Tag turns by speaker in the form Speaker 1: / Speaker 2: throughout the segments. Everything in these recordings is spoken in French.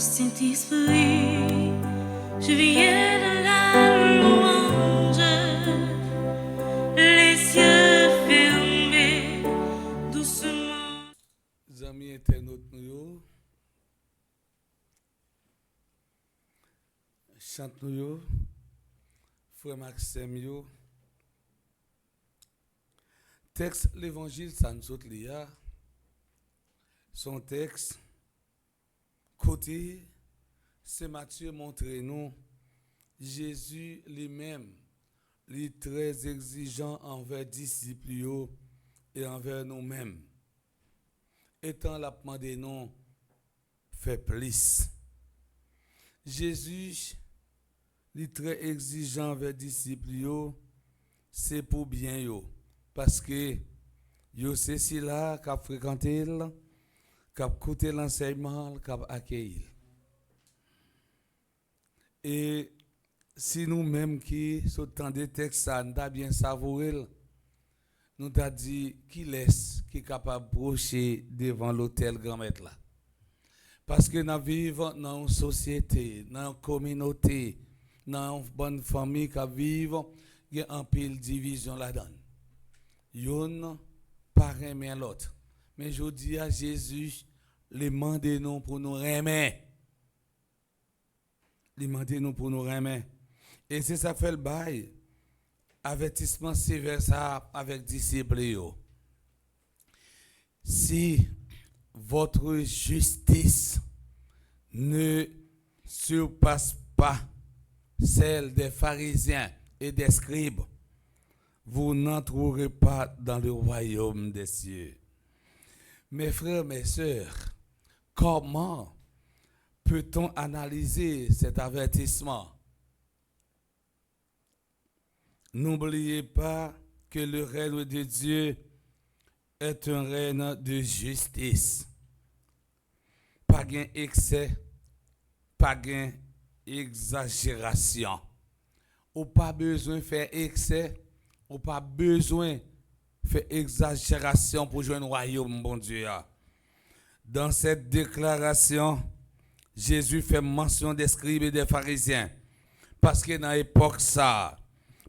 Speaker 1: Saint-Esprit, je viens de la louange, les yeux fermés, doucement.
Speaker 2: Amis internautes, nous chante nous, frère Maxime yo. Texte l'évangile ça nous autres lia. Son texte côté c'est Matthieu montre nous Jésus lui-même est très exigeant envers disciples yo et envers nous-mêmes. Étant la demandé nous fait plus. Jésus est très exigeant envers disciples yo, c'est pour bien yo parce que yo c'est si là qu'a fréquenté qu'a écouté l'enseignement qu'a accueilli. Et si nous-mêmes qui sommes des textes ça nous bien savouré, nous t'a dit qui laisse qui est capable de brocher devant l'hôtel grand-maître là. Parce que nous vivons dans une société, dans une communauté, dans une bonne famille qui vivent, il y a un pile division là-dedans. Yon pas aimer l'autre. Mais je dis à Jésus, les mandez nous pour nous aimer. Les mandez nous pour nous aimer. Et c'est ça fait le bail. Avertissement sévère ça avec disciples yo. Si votre justice ne surpasse pas celle des pharisiens et des scribes, vous n'entrerez pas dans le royaume des cieux. Mes frères, mes sœurs, comment peut-on analyser cet avertissement? N'oubliez pas que le règne de Dieu est un règne de justice. Pas gain excès, pas gain exagération. Ou pas besoin de faire excès, ou pas besoin de faire exagération pour jouer un royaume, bon Dieu. Dans cette déclaration, Jésus fait mention des scribes et des pharisiens. Parce que dans l'époque ça,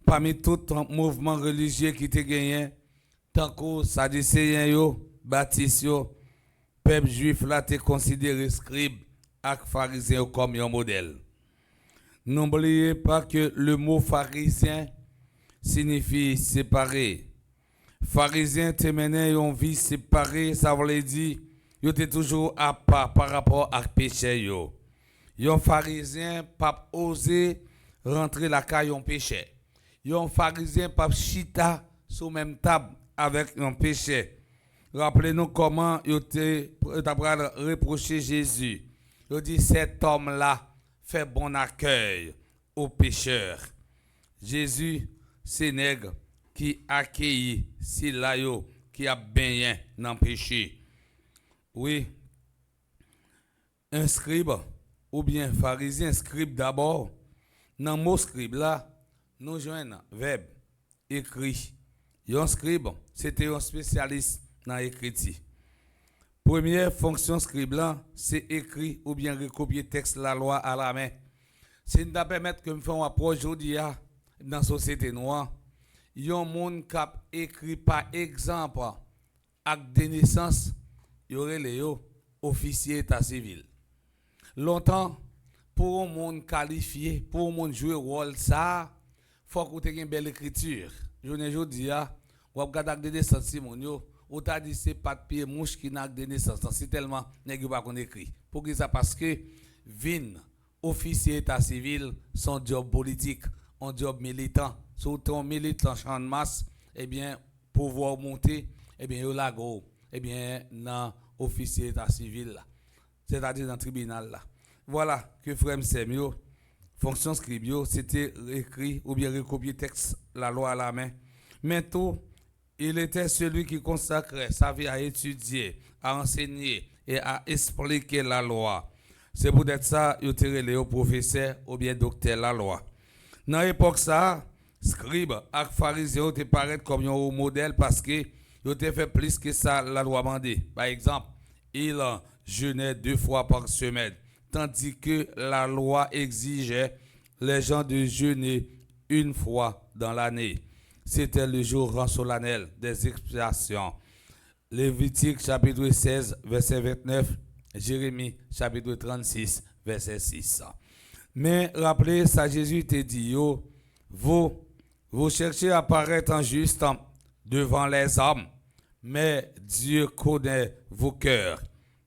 Speaker 2: parmi tout mouvement religieux qui était gagné, tant que Sadducéens yo, baptistes yo, peuple juif là te considéré scribe et pharisien comme un modèle. N'oubliez pas que le mot pharisien signifie séparé. Pharisien te mené une vie séparée, ça veut dire yo te toujours à part par rapport à péché yo. Yon pharisien pas osé rentrer la caille en péché. Yon pharisien pas chita sous même table avec un péché. Rappelez-nous comment yo te reproché Jésus. Yo dit cet homme-là fait bon accueil aux pécheurs. Jésus, c'est nègre qui accueillit si là yo qui a baigné dans le péché. Oui, un scribe ou bien pharisien scribe d'abord. Dans le mot scribe là, nous joignons verbe écrit. Un scribe, c'était un spécialiste dans l'écriture. Première fonction scribe là, c'est écrit ou bien recopier texte la loi à la main. C'est nous permettre que nous fassions un approche aujourd'hui dans la société noire. Il y a un monde qui a écrit par exemple acte de naissance, il y aurait les officiers état civil. Longtemps, pour un monde qualifié, pour un monde jouer rôle ça, faut que tu aies une belle écriture. Je dis ou regarde acte de naissance Simon ou t'a dit c'est pas de pied mouche qui n'a acte de naissance, c'est tellement nèg pas qu'on écrit. Pour que ça parce que vin officier état civil son job politique, un job militant. Surtout un militant champ de masse, eh bien pouvoir monter, eh bien yo la go, eh bien dans officier état civil là. C'est-à-dire dans le tribunal là. Voilà que frère Semio, fonction scribe, c'était écrit ou bien recopier texte, la loi à la main. Mais tout, il était celui qui consacrait sa vie à étudier, à enseigner et à expliquer la loi. C'est peut-être ça, il était le professeur ou bien docteur la loi. Dans l'époque ça, scribe et pharisien te paraît comme un modèle parce que ils te fait plus que ça la loi mandée. Par exemple, il jeûnait 2 fois par semaine. tandis que la loi exigeait les gens de jeûner une fois dans l'année. C'était le jour solennel des expiations. Lévitique chapitre 16, verset 29, Jérémie chapitre 36, verset 6. Mais rappelez, ça Jésus te dit, yo, vous cherchez à paraître en juste devant les hommes, mais Dieu connaît vos cœurs.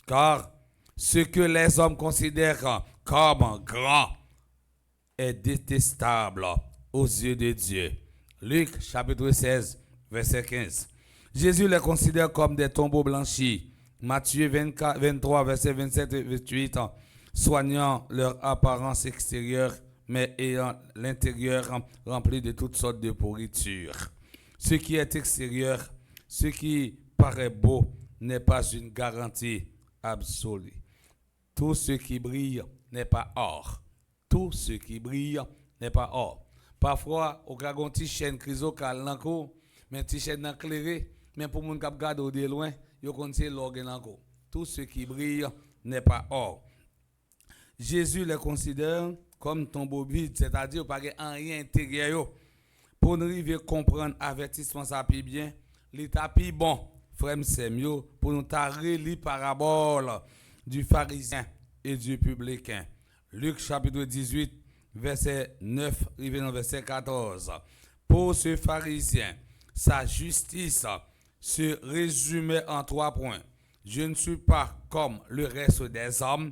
Speaker 2: Car ce que les hommes considèrent comme grand est détestable aux yeux de Dieu. Luc chapitre 16, verset 15. Jésus les considère comme des tombeaux blanchis. Matthieu 23, verset 27 et 28, soignant leur apparence extérieure, mais ayant l'intérieur rempli de toutes sortes de pourritures. Ce qui est extérieur, ce qui paraît beau, n'est pas une garantie absolue. Tout ce qui brille n'est pas or. Tout ce qui brille n'est pas or. Parfois, au cas où une chaîne chrysocale dans le cou, mais une chaîne éclairée, mais pour les gens qui regardent de loin, ils connaissent l'or dans le cou. Tout ce qui brille n'est pas or. Jésus les considère comme tombeau vide, c'est-à-dire pas rien intérieur. Pour nous arriver à comprendre avertissement ça puis bien, l'état puis bon, frère c'est mieux pour nous tarer les paraboles du pharisien et du publicain. Luc chapitre 18, verset 9, verset 14. Pour ce pharisien, sa justice se résumait en 3 points. Je ne suis pas comme le reste des hommes.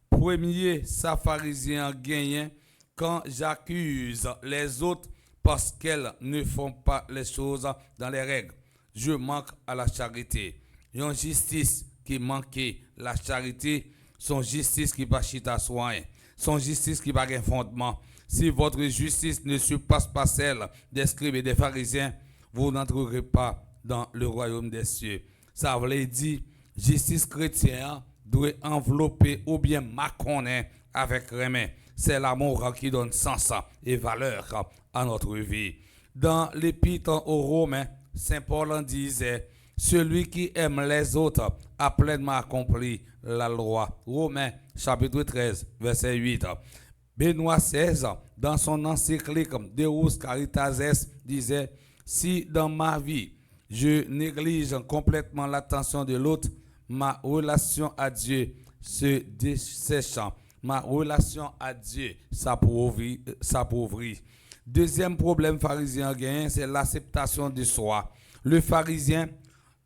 Speaker 2: Premier, sa pharisien gagnant quand j'accuse les autres parce qu'elles ne font pas les choses dans les règles. Je manque à la charité. Une justice qui manquait la charité, son justice qui pas chita soin, son justice qui pas un fondement. Si votre justice ne surpasse pas celle des scribes et des pharisiens, vous n'entrerez pas dans le royaume des cieux. Ça veut dire, justice chrétienne doit envelopper ou bien maconner avec remède. C'est l'amour qui donne sens et valeur à notre vie. Dans l'épître aux Romains, Saint Paul en disait, celui qui aime les autres a pleinement accompli la loi. Romains chapitre 13, verset 8. Benoît XVI, dans son encyclique Deus Caritas, disait, si dans ma vie, je néglige complètement l'attention de l'autre, ma relation à Dieu se dessèche. Ma relation à Dieu s'appauvrit. Deuxième problème pharisien gagnant, c'est l'acceptation de soi. Le pharisien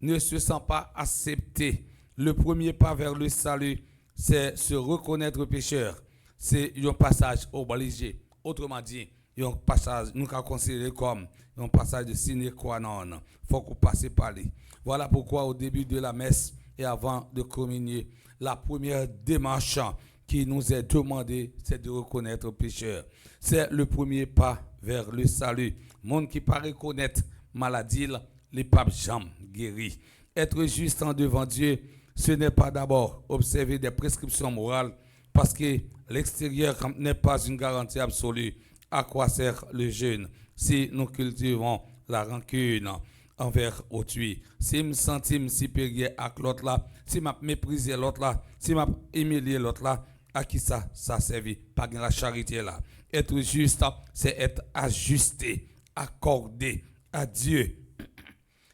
Speaker 2: ne se sent pas accepté. Le premier pas vers le salut, c'est se reconnaître pécheur. C'est un passage obligé. Autrement dit, un passage, nous avons considéré comme un passage de sine qua non. Il faut qu'on passe par lui. Voilà pourquoi au début de la messe et avant de communier, la première démarche qui nous est demandée, c'est de reconnaître pécheur. C'est le premier pas vers le salut. Monde qui pas reconnaître maladie, les papes jamais guéris. Être juste en devant Dieu, ce n'est pas d'abord observer des prescriptions morales, parce que l'extérieur n'est pas une garantie absolue. À quoi sert le jeûne si nous cultivons la rancune envers autrui? Si je me sens supérieur à l'autre là, si je méprise l'autre là, si je humilié l'autre là, à qui ça servit? Pas de la charité là. Être juste, c'est être ajusté, accordé à Dieu.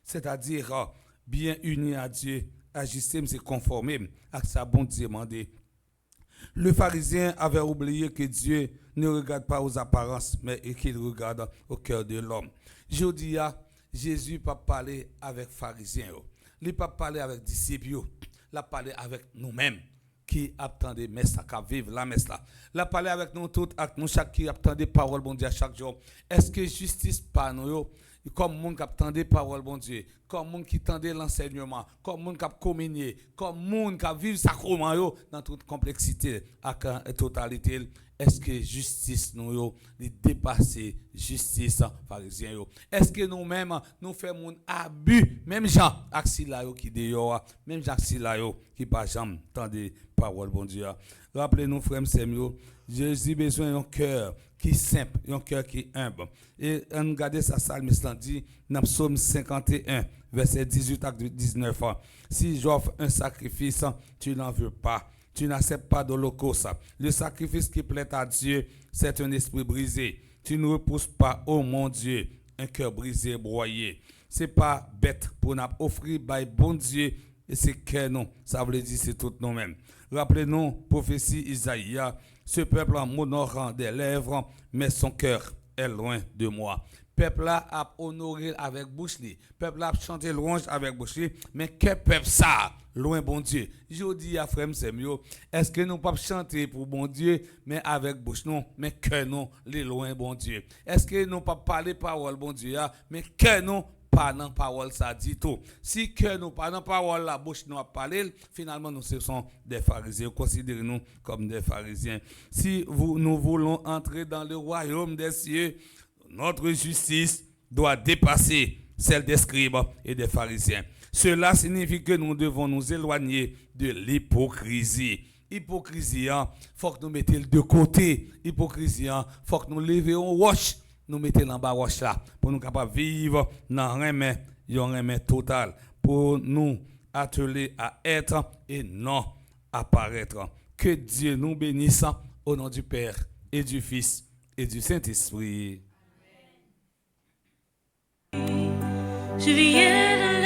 Speaker 2: C'est-à-dire bien uni à Dieu, ajusté, c'est conformer à sa bonté demandée. Le pharisien avait oublié que Dieu ne regarde pas aux apparences, mais qu'il regarde au cœur de l'homme. Je dis, Jésus n'a pas parlé avec les pharisiens, il n'a pas parlé avec les disciples, il a parlé avec nous-mêmes qui attendent messe qui vivent la messe là. Il a parlé avec nous tous, avec nous chaque qui attendent parole bon Dieu chaque jour. Est-ce que justice par nous comme monde qui attendait parole bon Dieu, comme monde qui attendait l'enseignement, comme monde qui communié, comme monde qui vivre sacrement yo dans toute complexité et totalité? Est-ce que justice nous yo dépasser justice pharisien yo? Est-ce que nous-mêmes nous faisons abus, même Jean Axila yo qui dehors, même Jean Axila yo qui pas jamais entendre parole bon Dieu? Rappelez-nous frères Samuel, Jésus besoin d'un cœur qui est simple, un cœur qui est humble. Et on regarde ça psalmiste dit dans Psaume 51 verset 18 à 19. Si j'offre un sacrifice, tu n'en veux pas. Tu n'acceptes pas d'holocauste. Le sacrifice qui plaît à Dieu, c'est un esprit brisé. Tu ne repousses pas, oh mon Dieu, un cœur brisé, broyé. C'est pas bête pour nous offrir by bon Dieu et c'est que non. Ça veut dire c'est tout nous-mêmes. Rappelez-nous, prophétie Isaïe, ce peuple en m'honorant des lèvres, mais son cœur est loin de moi. Peuple là a honoré avec bouche li. Peuple là a chanté louange avec bouche li, mais que peuple ça loin bon Dieu. Je dis à frère Semio, est-ce que nous pas chanter pour bon Dieu mais avec bouche non, mais que non les loin bon Dieu. Est-ce que nous pas parler parole bon Dieu mais que non pas dans parole ça dit tout. Si que nous pas dans parole la bouche nous a parlé, finalement nous ce sont des pharisiens. Considérez-nous comme des pharisiens. Si nous voulons entrer dans le royaume des cieux, notre justice doit dépasser celle des scribes et des pharisiens. Cela signifie que nous devons nous éloigner de l'hypocrisie. Hypocrisie, faut que nous mettions de côté. Hypocrisie, faut que nous levions roche, nous mettons en bas roche là, pour nous capables vivre dans un remède total, pour nous atteler à être et non à paraître. Que Dieu nous bénisse au nom du Père et du Fils et du Saint-Esprit.
Speaker 1: Je viens de